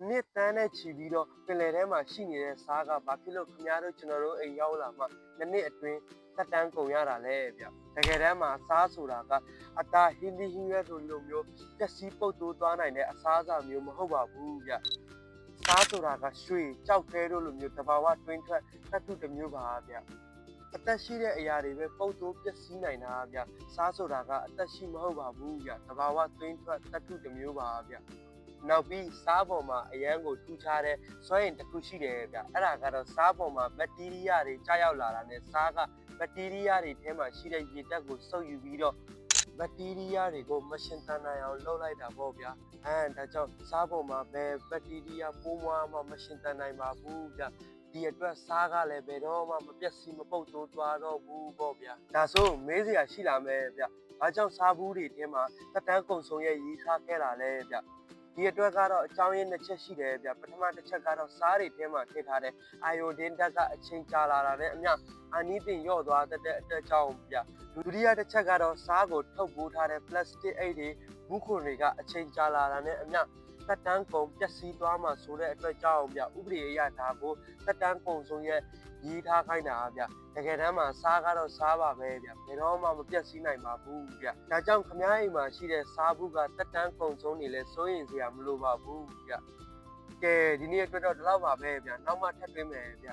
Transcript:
နှစ်တန်းနဲ့ချီပြီးတော့ပင်လယ်ထဲမှာရှိနေတဲ့စားကဘာဖြစ်လို့ခင်ဗျားတို့ကျွန်တော်တို့အိမ်ရောက်လာမှနှစ်အတွင်းတက်တန်းကုန်ရတာလဲဗျတကယ်တမ်းမှာစားဆိုတာကအတာဟင်းသီးဟင်းရွက်တို့လိုမျိုးပျက်စီးပုတ်တိုးသွားနိုင်တဲ့အစားအစာမျိုးမဟုတ်ပါဘူးဗျစားဆိုတာကရွှေကြောက်ခဲတို့လိုမျိုးတဘာဝတွင်းထွက်တတ်ထုတစ်မျိုးပါဗျအသက်ရှိတဲ့အရာတွေပဲပုတ်တိုးပျက်စီးနိုင်တာဗျစားဆိုတာကအသက်ရှိမဟုတ်ပါဘူးဗျတဘာဝတွင်းထွက်တတ်ထုတစ်မျိုးပါဗျနောက်ပြီးစားပေါ်မှာအရန်ကိုထူးခြားတဲ့စွမ်းအင်တစ်ခုရှိတယ်ဗျအဲ့ဒါကတော့စားပေါ်မှာဘက်တီးရီးယားတွေကြာရောက်လာတာနဲ့စားကဘက်တီးရီးယားတွေထဲမှာရှိတဲ့ရေဓာတ်ကိုစုပ်ယူပြီးတော့ဘက်တီးရီးယားတွေကိုမရှင်သန်နိုင်အောင်လုပ်လိုက်တာပေါ့ဗျာဒါကြောင့်စားပေါ်မှာဘယ်ဘက်တီးရီးယားပိုးမွှားမှမရှင်သန်နိုင်ပါဘူးဗျဒီအတွက်စားကလည်းဘယ်တော့မှမပျက်စီးမပုတ်တိုးသွားတော့ဘူးပေါ့ဗျာဒါဆိုမေးစရာရှိလာမယ်ဗျဘာကြောင့်စားဘူးတွေထဲမှာတက်တန်းကုံဆုံးရဲ့ရေးထားခဲ့တာလဲဗျဒီအတွက်ကတော့အကြောင်းရင်းနှစ်ချက်ရှိတယ်ဗျပထမတစ်ချက်ကတော့စားတွေထဲမှာထည့်ထားတဲ့အိုင်ယိုဒင်းဓာတ်ကအချိန်ကြာလာတာနဲ့အမျှအာနီးတင်လျော့သွားတဲ့အတွက်ကြောင့်ဗျဒုတိယတစ်ချက်ကတော့စားကိုထုတ်ပိုးထားတဲ့ပလတ်စတစ်အိတ်တွေမူးခွန်တွေကအချိန်ကြာလာတာနဲ့အမျှတက်တန်းကုန်ပျက်စီးသွားမှာဆိုတဲ့အတွက်ကြောင့်ဗျဥပဒေအရဒါကိုတက်တန်းကုန်ဆုံးရဲ့ရေးထားခိုင်းတာဗျတကယ်တမ်းမှာစားကတော့စားပါပဲဗျဘယ်တော့မှမပျက်စီးနိုင်ပါဘူးဗျဒါကြောင့်ခမားအိမ်မှာရှိတဲ့စားဘူးကတက်တန်းကုန်ဆုံးနေလဲစိုးရင်စရာမလိုပါဘူးဗျကဲဒီနေ့အတွက်တော့ဒီလောက်ပါပဲဗျနောက်မှထပ်တွေ့မယ်ဗျ